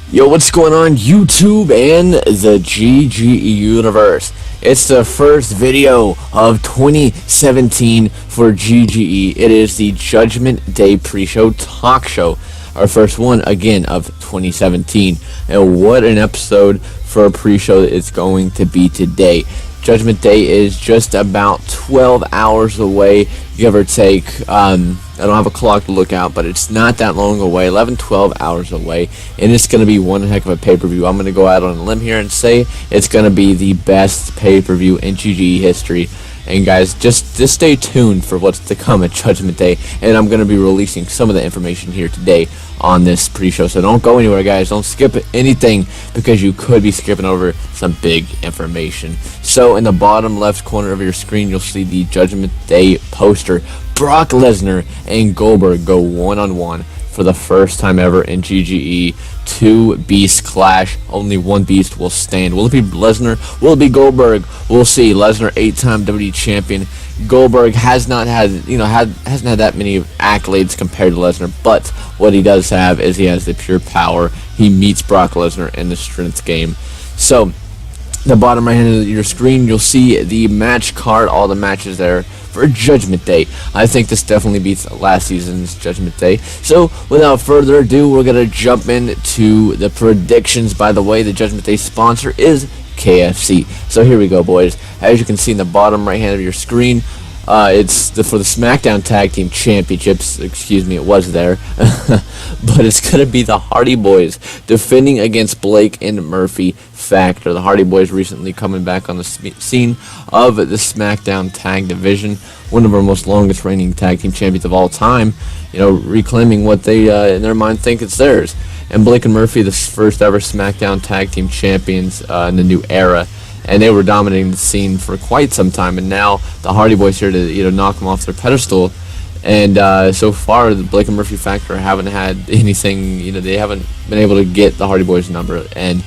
Yo, what's going on YouTube and the GGE universe? It's the first video of 2017 for GGE. It is the Judgment Day Pre-show talk show. Our first one, again, of 2017. And what an episode for a pre-show it's going to be today. Judgment Day is just about 12 hours away, give or take. I don't have a clock to look out, but it's not that long away, 12 hours away, and it's going to be one heck of a pay-per-view. I'm going to go out on a limb here and say it's going to be the best pay-per-view in GGE history. And guys, just stay tuned for what's to come at Judgment Day, and I'm going to be releasing some of the information here today on this pre-show. So don't go anywhere, guys. Don't skip anything, because you could be skipping over some big information. So in the bottom left corner of your screen, you'll see the Judgment Day poster. Brock Lesnar and Goldberg go one-on-one for the first time ever in GGE. Two beasts clash. Only one beast will stand. Will it be Lesnar? Will it be Goldberg? We'll see. Lesnar, 8-time WWE champion. Goldberg has not had, hasn't had that many accolades compared to Lesnar, but what he does have is he has the pure power. He meets Brock Lesnar in the strength game. So, the bottom right hand of your screen, you'll see the match card, all the matches there for Judgment Day. I think this definitely beats last season's Judgment Day. So, without further ado, we're going to jump into the predictions. By the way, the Judgment Day sponsor is KFC. So here we go, boys. As you can see in the bottom right hand of your screen, it's for the SmackDown Tag Team Championships. Excuse me, it was there. But it's going to be the Hardy Boys defending against Blake and Murphy Factor. The Hardy Boys recently coming back on the scene of the SmackDown Tag Division. One of our most longest reigning tag team champions of all time. Reclaiming what they, in their mind, think it's theirs. And Blake and Murphy, the first ever SmackDown Tag Team Champions in the new era. And they were dominating the scene for quite some time, and now the Hardy Boys here to knock them off their pedestal. And so far, the Blake and Murphy Factor haven't had anything. They haven't been able to get the Hardy Boys number. And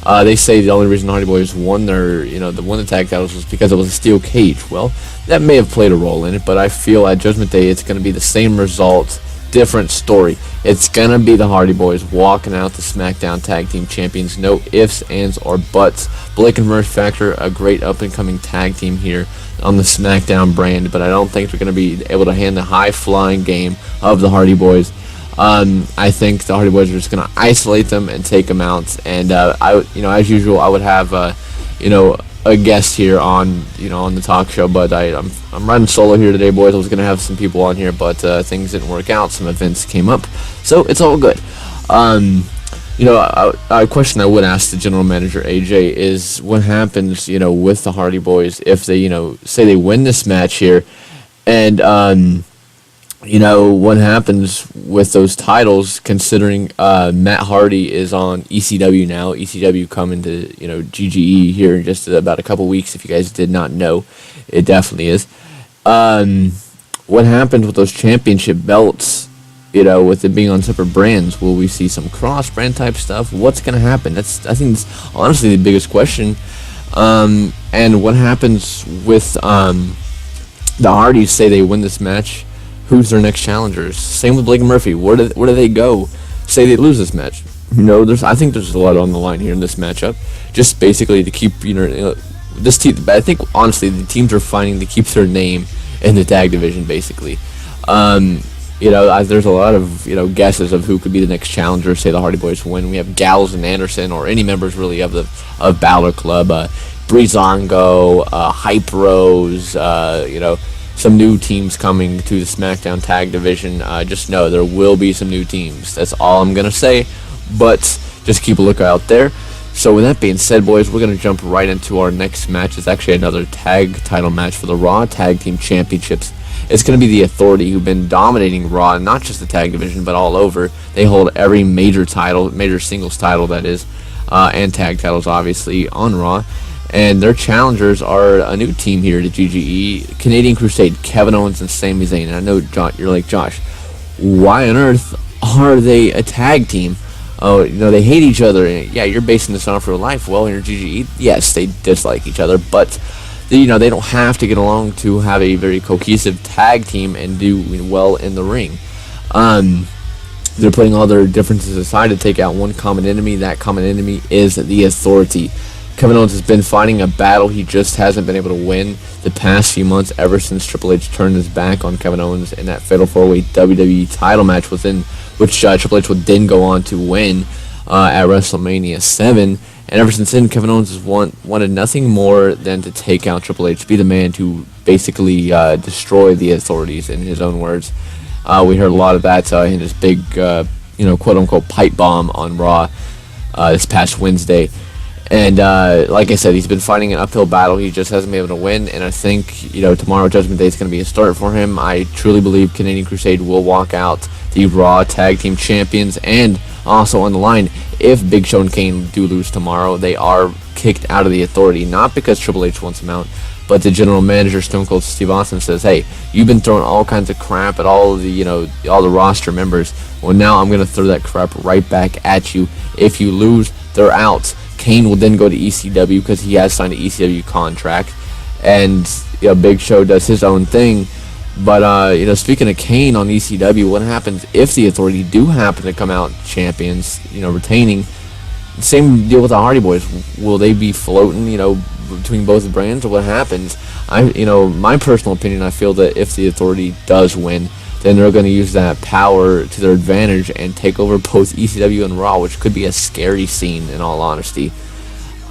they say the only reason the Hardy Boys won the tag titles was because it was a steel cage. Well, that may have played a role in it, but I feel at Judgment Day it's going to be the same result, different story. It's going to be the Hardy Boys walking out the SmackDown Tag Team Champions. No ifs, ands, or buts. Blake and Murphy Factor, a great up-and-coming tag team here on the SmackDown brand, but I don't think they're going to be able to hand the high-flying game of the Hardy Boys. I think the Hardy Boys are just going to isolate them and take them out. And as usual, I would have a guest here on the talk show, but I'm riding solo here today, boys. I was gonna have some people on here, but things didn't work out. Some events came up, so it's all good. A question I would ask the general manager AJ is what happens, with the Hardy Boys if they, say they win this match here, and what happens with those titles, considering Matt Hardy is on ECW now. ECW coming to, GGE here in just about a couple weeks, if you guys did not know. It definitely is. What happens with those championship belts, with it being on separate brands? Will we see some cross-brand type stuff? What's going to happen? I think that's honestly the biggest question. And what happens with the Hardys, say they win this match? Who's their next challengers? Same with Blake and Murphy. Where do they go? Say they lose this match. I think there's a lot on the line here in this matchup. Just basically to keep, this team. I think honestly the teams are fighting to keep their name in the tag division. Basically, there's a lot of guesses of who could be the next challenger. Say the Hardy Boys win. We have Gallows and Anderson, or any members really of Balor Club, Breezango, Hype Rose, some new teams coming to the SmackDown Tag Division. Just know there will be some new teams. That's all I'm going to say, but just keep a lookout there. So with that being said, boys, we're going to jump right into our next match. It's actually another tag title match for the Raw Tag Team Championships. It's going to be the Authority, who've been dominating Raw, not just the tag division, but all over. They hold every major singles title, that is, and tag titles, obviously, on Raw. And their challengers are a new team here to GGE, Canadian Crusade, Kevin Owens and Sami Zayn. And I know, you're like, Josh, why on earth are they a tag team? Oh, they hate each other. Yeah, you're basing this on real life. Well, in GGE, yes, they dislike each other, but they don't have to get along to have a very cohesive tag team and do well in the ring. They're putting all their differences aside to take out one common enemy. That common enemy is the Authority. Kevin Owens has been fighting a battle he just hasn't been able to win the past few months, ever since Triple H turned his back on Kevin Owens in that Fatal 4-Way WWE title match which Triple H would then go on to win at WrestleMania 7. And ever since then, Kevin Owens has wanted nothing more than to take out Triple H, be the man to basically destroy the Authorities, in his own words. We heard a lot of that in his big, quote-unquote pipe bomb on Raw this past Wednesday. And like I said, he's been fighting an uphill battle. He just hasn't been able to win. And I think, tomorrow, Judgment Day, is going to be a start for him. I truly believe Canadian Crusade will walk out the Raw Tag Team Champions. And also on the line, if Big Show and Kane do lose tomorrow, they are kicked out of the Authority. Not because Triple H wants them out, but the general manager, Stone Cold Steve Austin, says, hey, you've been throwing all kinds of crap at all the roster members. Well, now I'm going to throw that crap right back at you. If you lose, they're out. Kane will then go to ECW because he has signed an ECW contract. And Big Show does his own thing. But, speaking of Kane on ECW, what happens if the Authority do happen to come out champions, retaining? Same deal with the Hardy Boys. Will they be floating, between both brands, or what happens? My personal opinion, I feel that if the Authority does win, then they're going to use that power to their advantage and take over both ECW and Raw, which could be a scary scene, in all honesty.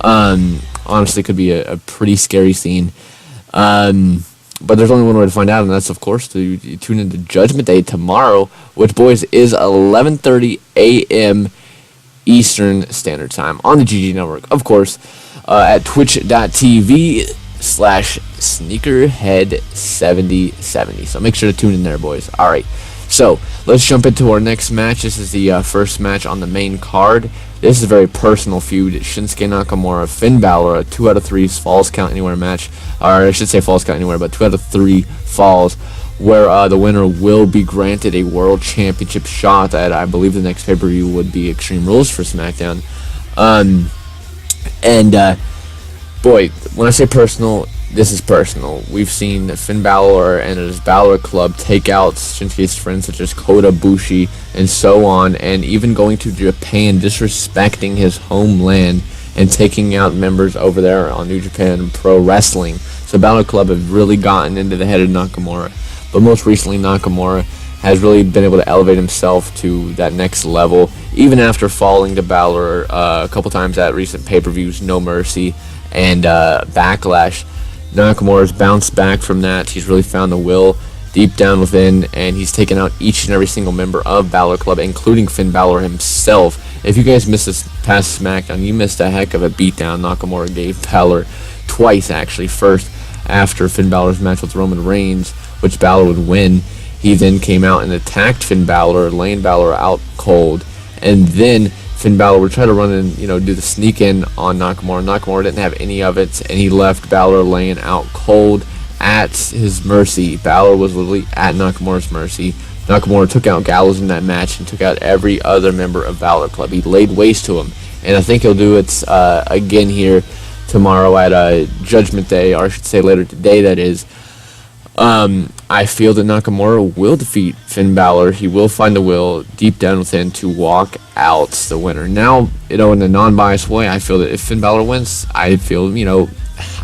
Honestly, could be a pretty scary scene. But there's only one way to find out, and that's, of course, to tune into Judgment Day tomorrow, which, boys, is 11:30 a.m. Eastern Standard Time on the GGE Network, of course, at twitch.tv/sneakerhead7070. So make sure to tune in there, boys. All right, so let's jump into our next match. This is the first match on the main card. This is a very personal feud. Shinsuke Nakamura, Finn Balor, a 2 out of 3 falls count anywhere match, or I should say falls count anywhere, but 2 out of 3 falls, where the winner will be granted a World Championship shot at, I believe, the next pay-per-view would be Extreme Rules for SmackDown. Boy, when I say personal, this is personal. We've seen Finn Balor and his Balor Club take out Shinsuke's friends such as Kota Ibushi and so on, and even going to Japan, disrespecting his homeland and taking out members over there on New Japan Pro Wrestling. So Balor Club have really gotten into the head of Nakamura. But most recently, Nakamura has really been able to elevate himself to that next level, even after falling to Balor a couple times at recent pay-per-views, No Mercy and Backlash. Nakamura's bounced back from that. He's really found the will deep down within, and he's taken out each and every single member of Balor Club, including Finn Balor himself. If you guys missed this past SmackDown, you missed a heck of a beatdown Nakamura gave Balor twice, actually. First, after Finn Balor's match with Roman Reigns, which Balor would win, he then came out and attacked Finn Balor, laying Balor out cold, and then Finn Balor would try to run and do the sneak in on Nakamura. Nakamura didn't have any of it, and he left Balor laying out cold at his mercy. Balor was literally at Nakamura's mercy. Nakamura took out Gallows in that match and took out every other member of Balor Club. He laid waste to him, and I think he'll do it again here tomorrow at Judgment Day, or I should say later today, that is. I feel that Nakamura will defeat Finn Balor. He will find the will deep down within to walk out the winner. Now, in a non-biased way, I feel that if Finn Balor wins, I feel,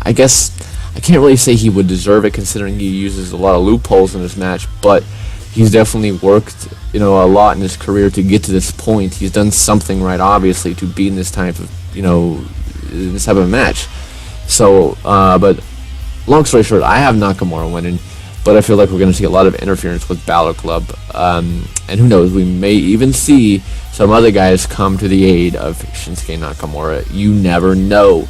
I guess I can't really say he would deserve it, considering he uses a lot of loopholes in his match, but he's definitely worked, a lot in his career to get to this point. He's done something right, obviously, to be in this type of, this type of match. So, but long story short, I have Nakamura winning, but I feel like we're going to see a lot of interference with Balor Club, and who knows, we may even see some other guys come to the aid of Shinsuke Nakamura. You never know.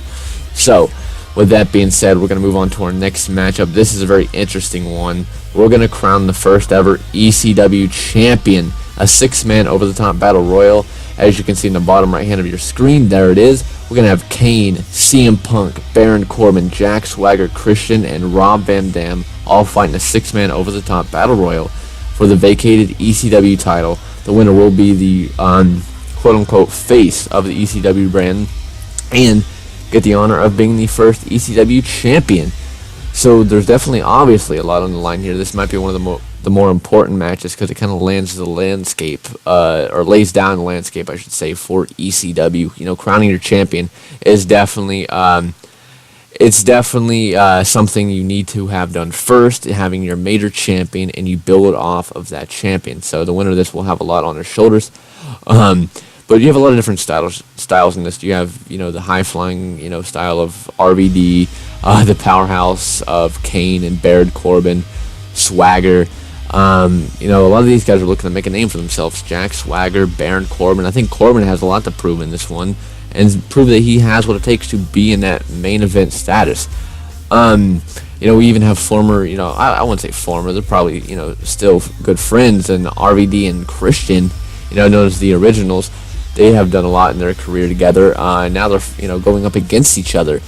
So, with that being said, we're going to move on to our next matchup. This is a very interesting one. We're going to crown the first ever ECW champion, a 6-man over-the-top battle royal. As you can see in the bottom right hand of your screen, there it is. We're going to have Kane, CM Punk, Baron Corbin, Jack Swagger, Christian, and Rob Van Dam all fighting a 6-man over-the-top battle royal for the vacated ECW title. The winner will be the quote-unquote face of the ECW brand and get the honor of being the first ECW champion. So there's definitely, obviously, a lot on the line here. This might be one of the the more important matches because it kind of lands the landscape, or lays down the landscape, I should say, for ECW. You know, crowning your champion is definitely, it's definitely something you need to have done first, having your major champion, and you build off of that champion. So the winner of this will have a lot on their shoulders. But you have a lot of different styles in this. You have, you know, the high-flying, you know, style of RVD, the powerhouse of Kane and Baron Corbin, Swagger. You know, a lot of these guys are looking to make a name for themselves. Jack Swagger, Baron Corbin. I think Corbin has a lot to prove in this one, and prove that he has what it takes to be in that main event status. You know, we even have former, you know, I wouldn't say former, they're probably, you know, still good friends, and RVD and Christian, you know, known as the Originals. They have done a lot in their career together. Now they're, you know, going up against each other.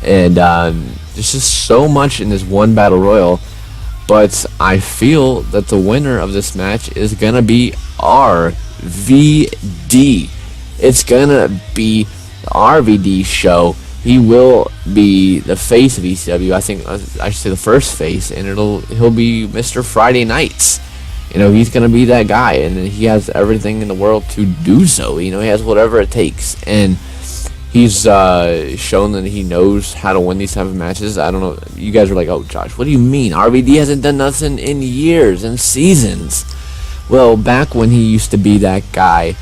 And there's just so much in this one battle royal. But I feel that the winner of this match is going to be RVD. It's going to be the RVD show. He will be the face of ECW. I think I should say the first face. And he'll be Mr. Friday Nights. You know, he's going to be that guy, and he has everything in the world to do so. You know, he has whatever it takes, and he's shown that he knows how to win these type of matches. I don't know, you guys are like, oh, Josh, what do you mean? RVD hasn't done nothing in years and seasons. Well, back when he used to be that guy,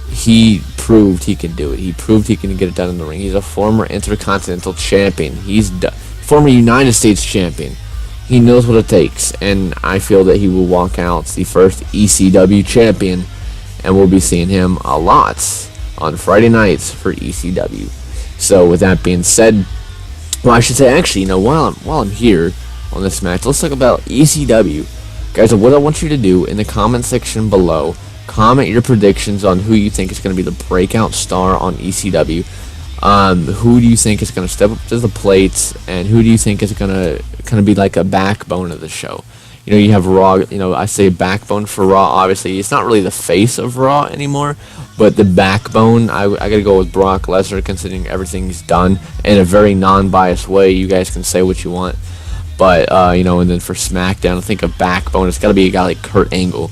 he proved he could do it. He proved he can get it done in the ring. He's a former Intercontinental Champion. He's former United States Champion. He knows what it takes, and I feel that he will walk out the first ECW champion, and we'll be seeing him a lot on Friday nights for ECW. So with that being said, well, I should say, actually, you know, while I'm here on this match, let's talk about ECW. Guys, what I want you to do in the comment section below, comment your predictions on who you think is going to be the breakout star on ECW. Who do you think is going to step up to the plate, and who do you think is going to kind of be like a backbone of the show? You know, you have Raw. You know, I say backbone for Raw. Obviously, it's not really the face of Raw anymore, but the backbone. I got to go with Brock Lesnar, considering everything he's done in a very non-biased way. You guys can say what you want, but you know, and then for SmackDown, I think a backbone. It's got to be a guy like Kurt Angle.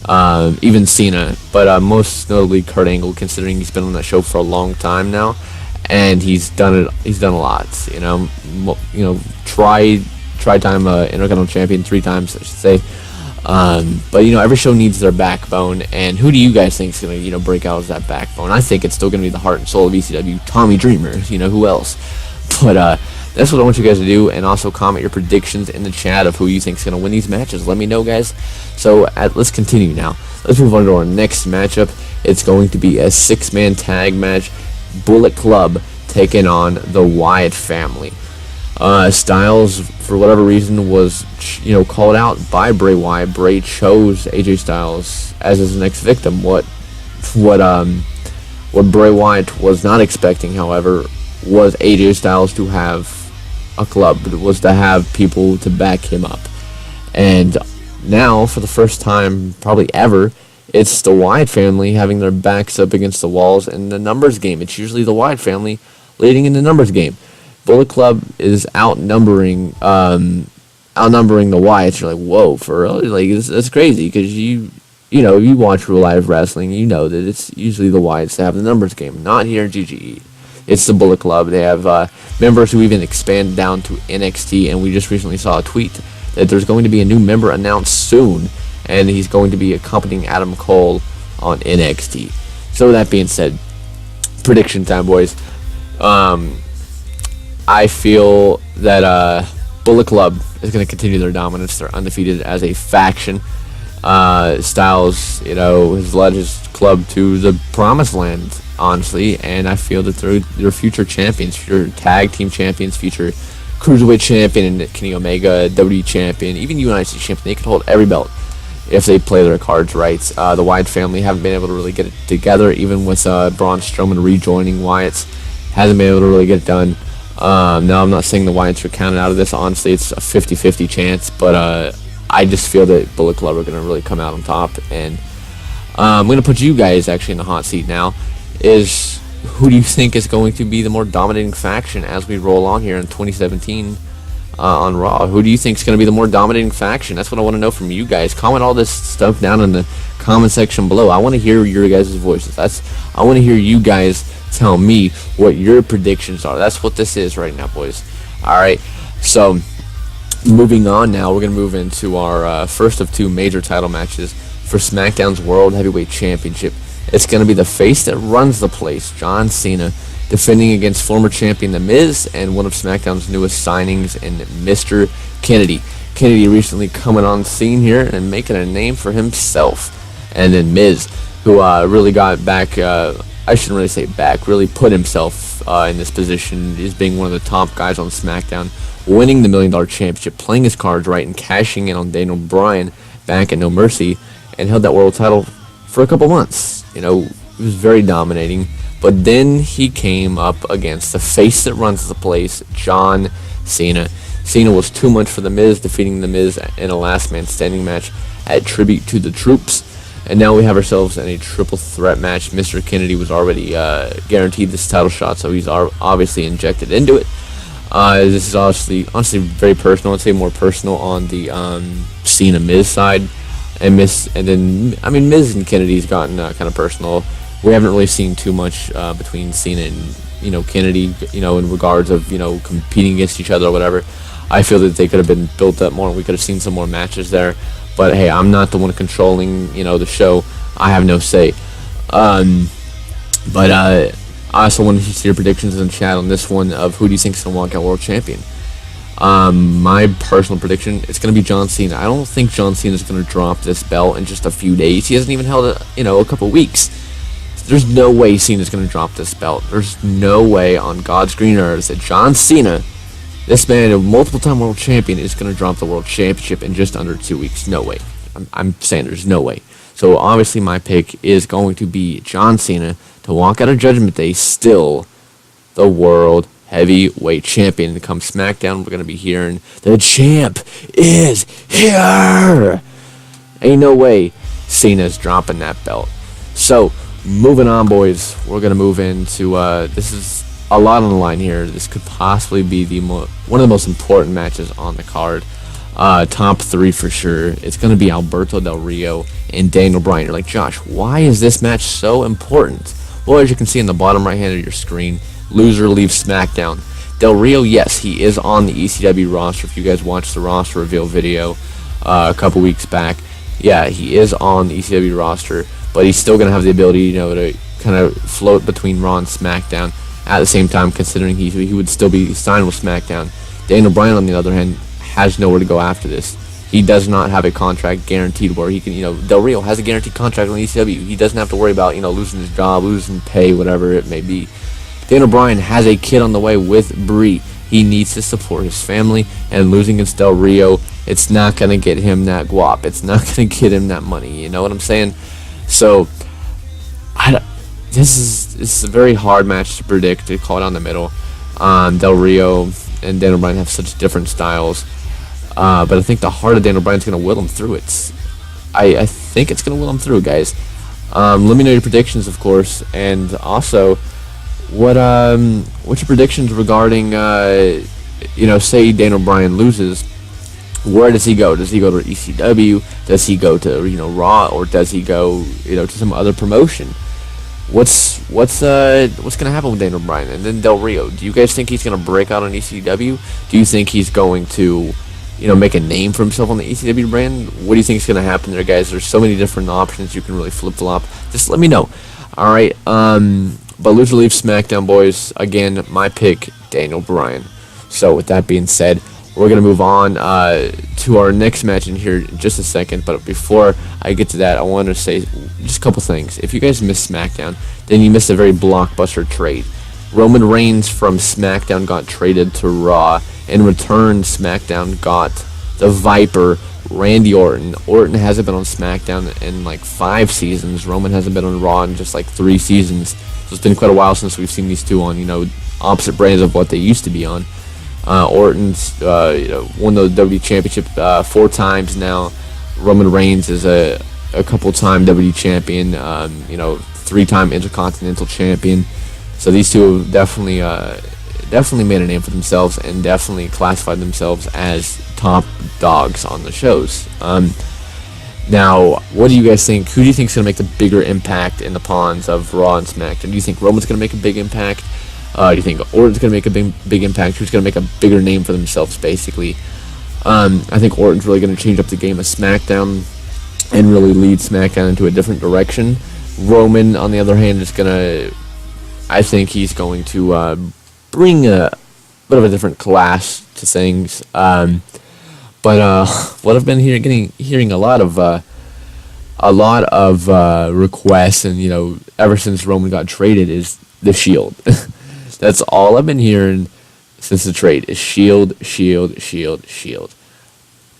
Even Cena, but most notably Kurt Angle, considering he's been on that show for a long time now. And he's done it. He's done a lot. You know, tri-time Intercontinental Champion, 3 times, I should say. But you know, every show needs their backbone. And who do you guys think is gonna, you know, break out as that backbone? I think it's still gonna be the heart and soul of ECW, Tommy Dreamer. You know, who else? But that's what I want you guys to do. And also comment your predictions in the chat of who you think is gonna win these matches. Let me know, guys. So let's continue now. Let's move on to our next matchup. It's going to be a 6-man tag match. Bullet Club taking on the Wyatt family. Styles, for whatever reason, was, you know, called out by Bray Wyatt. Bray chose AJ Styles as his next victim. What Bray Wyatt was not expecting, however, was AJ Styles to have a club, was to have people to back him up. And now, for the first time probably ever, it's the Wyatt family having their backs up against the walls in the numbers game. It's usually the Wyatt family leading in the numbers game. Bullet Club is outnumbering the Wyatts. You're like, whoa, for real? Like, that's crazy, because you know, if you watch real live wrestling, you know that it's usually the Wyatts that have the numbers game. Not here in GGE. It's the Bullet Club. They have members who even expand down to NXT, and we just recently saw a tweet that there's going to be a new member announced soon, and he's going to be accompanying Adam Cole on NXT. So with that being said, prediction time, boys. I feel that Bullet Club is going to continue their dominance. They're undefeated as a faction. Styles, you know, has led his club to the promised land, honestly, and I feel that they're future champions, future tag team champions, future cruiserweight champion, and Kenny Omega, WWE champion, even United States champion. They could hold every belt if they play their cards right. The Wyatt family haven't been able to really get it together, even with Braun Strowman rejoining Wyatt's. Hasn't been able to really get it done. No, I'm not saying the Wyatts are counted out of this. Honestly, it's a 50-50 chance, but I just feel that Bullet Club are going to really come out on top. And I'm going to put you guys actually in the hot seat now. Who do you think is going to be the more dominating faction as we roll on here in 2017 on Raw. Who do you think is going to be the more dominating faction? That's what I want to know from you guys. Comment all this stuff down in the comment section below. I want to hear your guys' voices. I want to hear you guys tell me what your predictions are. That's what this is right now, boys. All right, so moving on now, we're going to move into our first of two major title matches for SmackDown's World Heavyweight Championship. It's going to be the face that runs the place, John Cena, defending against former champion The Miz and one of SmackDown's newest signings in Mr. Kennedy. Kennedy recently coming on scene here and making a name for himself. And then Miz, who really got back, I shouldn't really say back, really put himself in this position as being one of the top guys on SmackDown, winning the $1 Million Championship, playing his cards right, and cashing in on Daniel Bryan back at No Mercy, and held that world title for a couple months. You know, he was very dominating. But then he came up against the face that runs the place, John Cena. Cena was too much for The Miz, defeating The Miz in a last man standing match at Tribute to the Troops. And now we have ourselves in a triple threat match. Mr. Kennedy was already guaranteed this title shot, so he's obviously injected into it. This is honestly very personal. I'd say more personal on the Cena Miz side. And Miz and Kennedy's gotten kind of personal. We haven't really seen too much between Cena and Kennedy, in regards of competing against each other or whatever. I feel that they could have been built up more. We could have seen some more matches there. But hey, I'm not the one controlling the show. I have no say. But I also want to see your predictions in the chat on this one of who do you think is going to walk out world champion. My personal prediction, it's going to be John Cena. I don't think John Cena is going to drop this belt in just a few days. He hasn't even held it, a couple weeks. There's no way Cena's going to drop this belt. There's no way on God's green earth that John Cena, this man, a multiple-time world champion, is going to drop the world championship in just under 2 weeks. No way. I'm saying there's no way. So obviously my pick is going to be John Cena to walk out of Judgment Day still the world heavyweight champion. To come SmackDown, we're going to be hearing the champ is here. Ain't no way Cena's dropping that belt. So moving on, boys, we're going to move into, this is a lot on the line here. This could possibly be one of the most important matches on the card. Top three for sure. It's going to be Alberto Del Rio and Daniel Bryan. You're like, Josh, why is this match so important? Well, as you can see in the bottom right hand of your screen, loser leaves SmackDown. Del Rio, yes, he is on the ECW roster. If you guys watched the roster reveal video a couple weeks back, yeah, he is on the ECW roster, but he's still going to have the ability, to kind of float between Raw and SmackDown at the same time, considering he would still be signed with SmackDown. Daniel Bryan, on the other hand, has nowhere to go after this. He does not have a contract guaranteed where he can, Del Rio has a guaranteed contract on ECW. He doesn't have to worry about, losing his job, losing pay, whatever it may be. Daniel Bryan has a kid on the way with Brie. He needs to support his family, and losing against Del Rio, it's not going to get him that guap. It's not going to get him that money. You know what I'm saying? So, this is a very hard match to predict, to call it on the middle. Del Rio and Daniel Bryan have such different styles. But I think the heart of Daniel Bryan's going to will him through it. I think it's going to will him through, guys. Let me know your predictions, of course, and also what's your predictions regarding say Daniel Bryan loses, where does he go? Does he go to ECW? Does he go to Raw, or does he go to some other promotion? What's gonna happen with Daniel Bryan? And then Del Rio, do you guys think he's gonna break out on ECW? Do you think he's going to make a name for himself on the ECW brand? What do you think is gonna happen there, guys? There's so many different options you can really flip-flop. Just let me know. All right. But loser leaves SmackDown, boys. Again, my pick, Daniel Bryan. So with that being said, we're going to move on to our next match in here in just a second. But before I get to that, I want to say just a couple things. If you guys missed SmackDown, then you missed a very blockbuster trade. Roman Reigns from SmackDown got traded to Raw. In return, SmackDown got the Viper, Randy Orton. Orton hasn't been on SmackDown in like 5 seasons. Roman hasn't been on Raw in just like 3 seasons. So it's been quite a while since we've seen these two on, opposite brands of what they used to be on. Orton's, won the WWE Championship 4 times now. Roman Reigns is a couple-time WWE Champion, 3-time Intercontinental Champion. So these two definitely definitely made a name for themselves and definitely classified themselves as top dogs on the shows. Now, what do you guys think? Who do you think is going to make the bigger impact in the pawns of Raw and SmackDown? Do you think Roman's going to make a big impact? Do you think Orton's going to make a big impact? Who's going to make a bigger name for themselves, basically? I think Orton's really going to change up the game of SmackDown and really lead SmackDown into a different direction. Roman, on the other hand, is going to... I think he's going to bring a bit of a different class to things. But what I've been hearing a lot of requests, and ever since Roman got traded, is the Shield. That's all I've been hearing since the trade is Shield.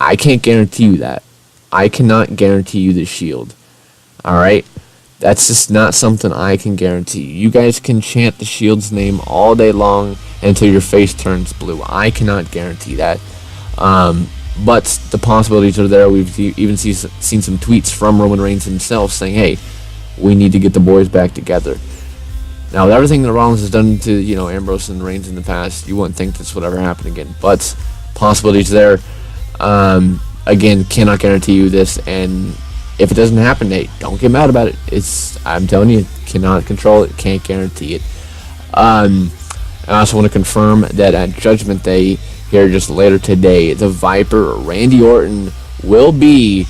I can't guarantee you that. I cannot guarantee you the Shield. All right, that's just not something I can guarantee. You guys can chant the Shield's name all day long until your face turns blue. I cannot guarantee that. But the possibilities are there. We've even seen some tweets from Roman Reigns himself saying, hey, we need to get the boys back together. Now, with everything that Rollins has done to, Ambrose and Reigns in the past, you wouldn't think this would ever happen again. But possibilities there. Again, cannot guarantee you this. And if it doesn't happen, hey, don't get mad about it. I'm telling you, cannot control it, can't guarantee it. I also want to confirm that at Judgment Day, here just later today, the Viper, Randy Orton, he'll be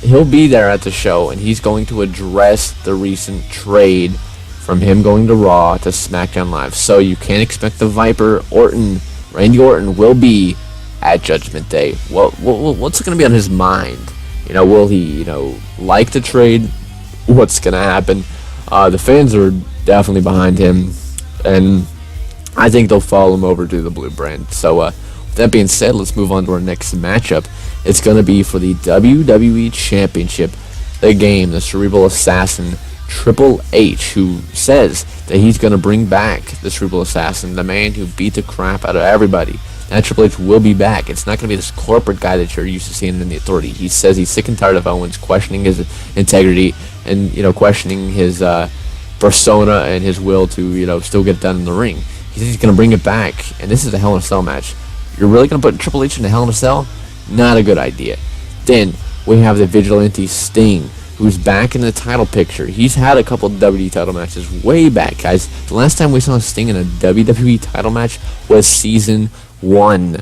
there at the show, and he's going to address the recent trade from him going to Raw to SmackDown Live. So you can expect the Viper, Randy Orton will be at Judgment Day. What's going to be on his mind? Will he, like the trade? What's going to happen? The fans are definitely behind him, and I think they'll follow him over to the Blue brand. So, with that being said, let's move on to our next matchup. It's going to be for the WWE Championship, the Cerebral Assassin, Triple H, who says that he's going to bring back the Cerebral Assassin, the man who beat the crap out of everybody. That Triple H will be back. It's not going to be this corporate guy that you're used to seeing in the Authority. He says he's sick and tired of Owens questioning his integrity and, questioning his persona and his will to, still get it done in the ring. He says he's going to bring it back, and this is a Hell in a Cell match. You're really going to put Triple H in a Hell in a Cell? Not a good idea. Then we have the Vigilante Sting, who's back in the title picture. He's had a couple WWE title matches way back, guys. The last time we saw Sting in a WWE title match was Season 1.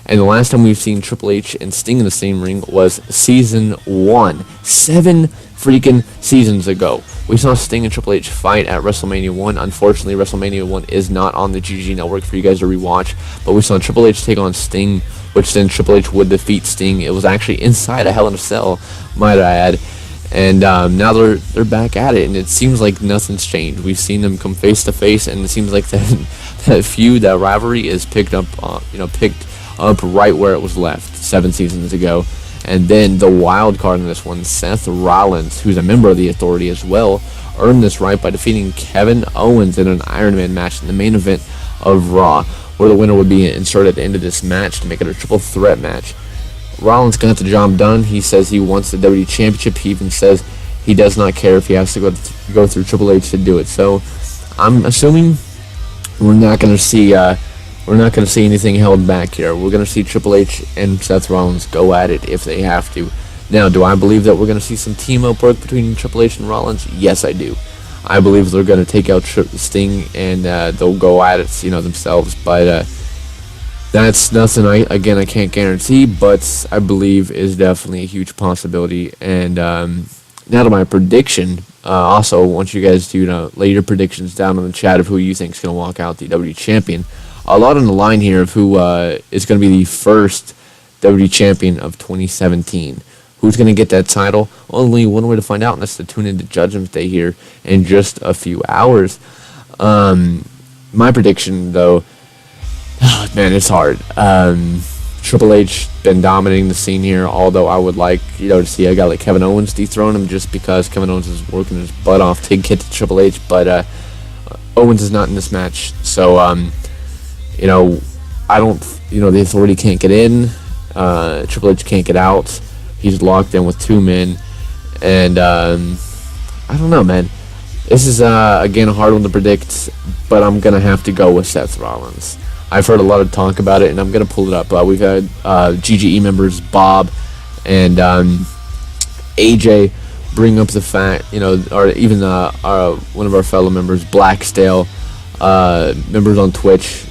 And the last time we've seen Triple H and Sting in the same ring was Season 1. 7 freaking seasons ago. We saw Sting and Triple H fight at WrestleMania 1. Unfortunately, WrestleMania 1 is not on the GGE network for you guys to rewatch. But we saw Triple H take on Sting, which then Triple H would defeat Sting. It was actually inside a Hell in a Cell, might I add. And now they're back at it, and it seems like nothing's changed. We've seen them come face to face, and it seems like that feud, that rivalry, is picked up right where it was left 7 seasons ago. And then the wild card in this one, Seth Rollins, who's a member of the Authority as well, earned this right by defeating Kevin Owens in an Iron Man match in the main event of Raw, where the winner would be inserted at the end of this match to make it a triple threat match. Rollins got the job done. He says he wants the WWE Championship. He even says he does not care if he has to go through Triple H to do it. So I'm assuming we're not going to see anything held back here. We're going to see Triple H and Seth Rollins go at it if they have to. Now, do I believe that we're going to see some team-up work between Triple H and Rollins? Yes, I do. I believe they're going to take out Sting and they'll go at it, themselves. But that's nothing I can't guarantee, but I believe is definitely a huge possibility. And now to my prediction. Also, I want you guys to lay your predictions down in the chat of who you think is going to walk out the WWE Champion. A lot on the line here of who is going to be the first WWE Champion of 2017. Who's going to get that title? Only one way to find out, and that's to tune into Judgment Day here in just a few hours. My prediction, though, man, it's hard. Triple H been dominating the scene here, although I would like, to see a guy like Kevin Owens dethrone him just because Kevin Owens is working his butt off to get to Triple H, but Owens is not in this match, so, I don't, the Authority can't get in, Triple H can't get out, he's locked in with 2 men, and, I don't know, man. This is, again, a hard one to predict, but I'm going to have to go with Seth Rollins. I've heard a lot of talk about it, and I'm gonna pull it up. We've had GGE members Bob and AJ bring up the fact, or even one of our fellow members, Blackstale, members on Twitch,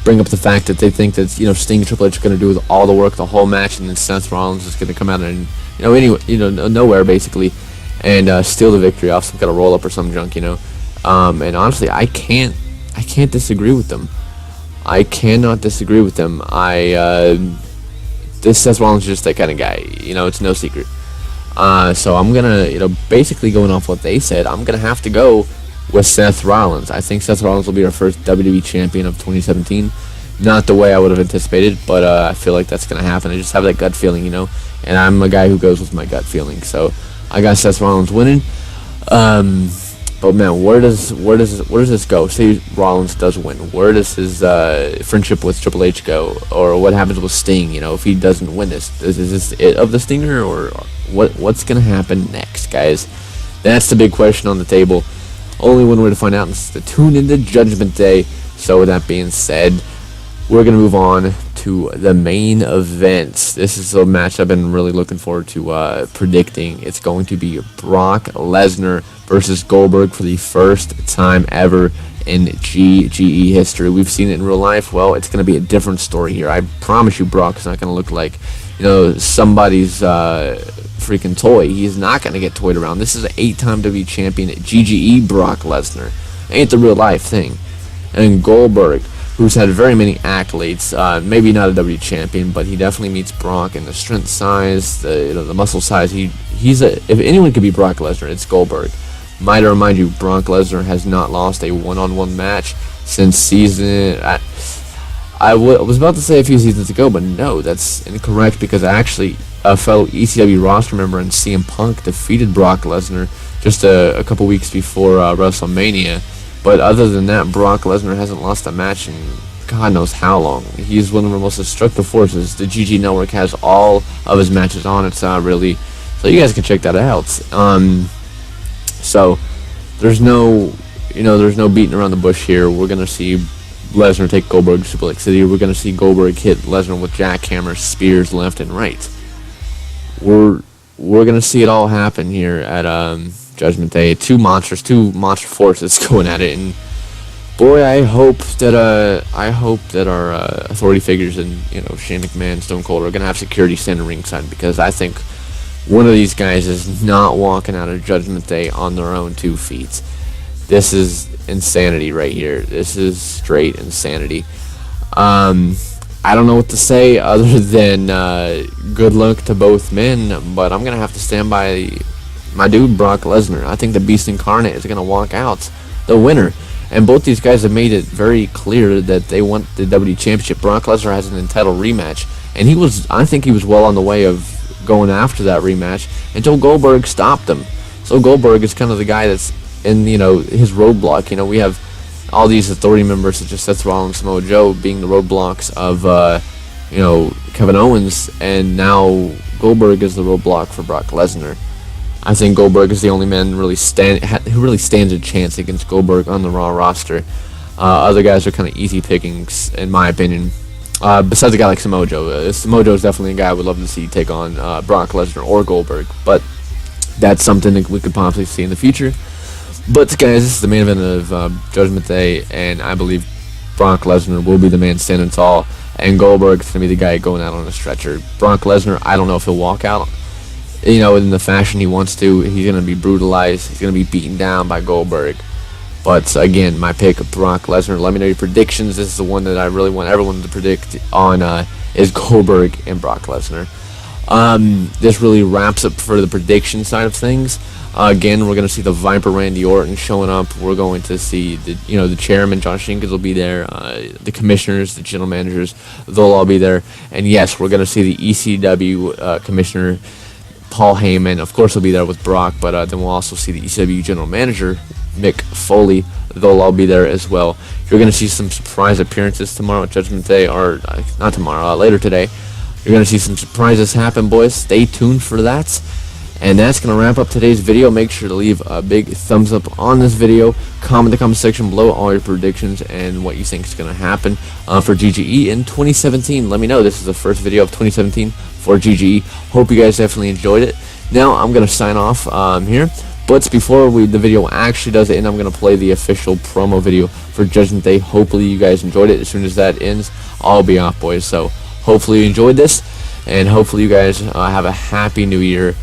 bring up the fact that they think that Sting and Triple H are going to do all the work the whole match, and then Seth Rollins is going to come out and nowhere basically, and steal the victory off some kind of roll up or some junk, and honestly, I can't disagree with them. I cannot disagree with them. This Seth Rollins is just that kind of guy. It's no secret. So I'm gonna, basically going off what they said, I'm gonna have to go with Seth Rollins. I think Seth Rollins will be our first WWE champion of 2017. Not the way I would have anticipated, but I feel like that's gonna happen. I just have that gut feeling, and I'm a guy who goes with my gut feeling. So I got Seth Rollins winning. But man, where does this go? Say Rollins does win. Where does his friendship with Triple H go, or what happens with Sting? If he doesn't win this, is this it of the Stinger, or what's gonna happen next, guys? That's the big question on the table. Only one way to find out is to tune into Judgment Day. So with that being said, we're gonna move on to the main event. This is a match I've been really looking forward to predicting. It's going to be Brock Lesnar versus Goldberg for the first time ever in GGE history. We've seen it in real life. Well, it's going to be a different story here. I promise you, Brock's not going to look like somebody's freaking toy. He's not going to get toyed around. This is an 8-time WWE champion, GGE Brock Lesnar. Ain't the real life thing. And Goldberg, who's had very many accolades, maybe not a WWE champion, but he definitely meets Brock in the strength size, the muscle size. If anyone could be Brock Lesnar, it's Goldberg. Might I remind you, Brock Lesnar has not lost a one-on-one match since season. I was about to say a few seasons ago, but no, that's incorrect, because actually a fellow ECW roster member and CM Punk defeated Brock Lesnar just a couple weeks before WrestleMania. But other than that, Brock Lesnar hasn't lost a match in God knows how long. He's one of our most destructive forces. The GG Network has all of his matches on it, really. So you guys can check that out. So there's no beating around the bush here. We're gonna see Lesnar take Goldberg to Super Lake City. We're gonna see Goldberg hit Lesnar with jackhammers, spears left and right. We're gonna see it all happen here at Judgment Day. Two monster forces going at it, and boy, I hope that our authority figures and Shane McMahon, Stone Cold are gonna have security standing ringside, because I think one of these guys is not walking out of Judgment Day on their own 2 feet. This is insanity right here. This is straight insanity. I don't know what to say other than good luck to both men, but I'm gonna have to stand by my dude Brock Lesnar. I think the Beast Incarnate is gonna walk out the winner, and both these guys have made it very clear that they want the WWE Championship. Brock Lesnar has an entitled rematch, and I think he was well on the way of going after that rematch until Goldberg stopped him. So Goldberg is kind of the guy that's in his roadblock. We have all these authority members such as Seth Rollins, Samoa Joe being the roadblocks of Kevin Owens, and now Goldberg is the roadblock for Brock Lesnar. I think Goldberg is the only man who really stands a chance against Goldberg on the Raw roster. Other guys are kind of easy pickings, in my opinion. Besides a guy like Samoa Joe. Samoa Joe is definitely a guy I would love to see take on Brock Lesnar or Goldberg, but that's something that we could possibly see in the future. But guys, this is the main event of Judgment Day, and I believe Brock Lesnar will be the man standing tall, and Goldberg is going to be the guy going out on a stretcher. Brock Lesnar, I don't know if he'll walk out in the fashion he wants to. He's going to be brutalized. He's going to be beaten down by Goldberg. But again, my pick of Brock Lesnar. Let me know your predictions. This is the one that I really want everyone to predict on is Goldberg and Brock Lesnar. This really wraps up for the prediction side of things. Again, we're going to see the Viper Randy Orton showing up. We're going to see the chairman Josh Jenkins will be there. The commissioners, the general managers, they'll all be there. And yes, we're going to see the ECW commissioner Paul Heyman. Of course, he'll be there with Brock, but then we'll also see the ECW general manager Mick Foley. They'll all be there as well. You're going to see some surprise appearances tomorrow at Judgment Day, or not tomorrow, later today. You're going to see some surprises happen, boys. Stay tuned for that. And that's going to wrap up today's video. Make sure to leave a big thumbs up on this video. Comment in the comment section below all your predictions and what you think is going to happen for GGE in 2017. Let me know. This is the first video of 2017 for GGE. Hope you guys definitely enjoyed it. Now I'm going to sign off here. But before the video actually does end, I'm going to play the official promo video for Judgment Day. Hopefully you guys enjoyed it. As soon as that ends, I'll be off, boys. So hopefully you enjoyed this, and hopefully you guys have a happy new year.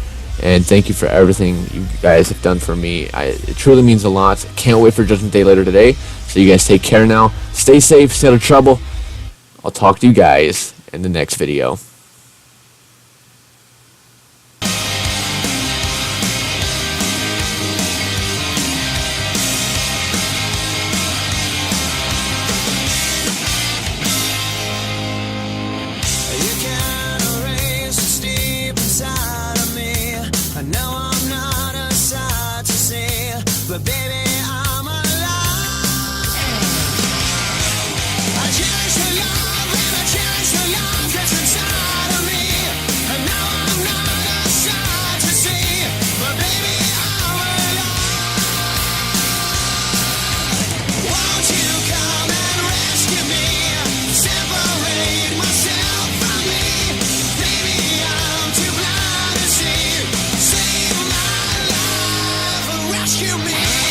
And thank you for everything you guys have done for me. It truly means a lot. Can't wait for Judgment Day later today. So you guys take care now. Stay safe. Stay out of trouble. I'll talk to you guys in the next video. But baby, I'm alive. I cherish the love and I cherish the love that's inside of me. And now I'm not a sight to see, but baby, I'm alive. Won't you come and rescue me? Separate myself from me. Baby, I'm too blind to see. Save my life, rescue me.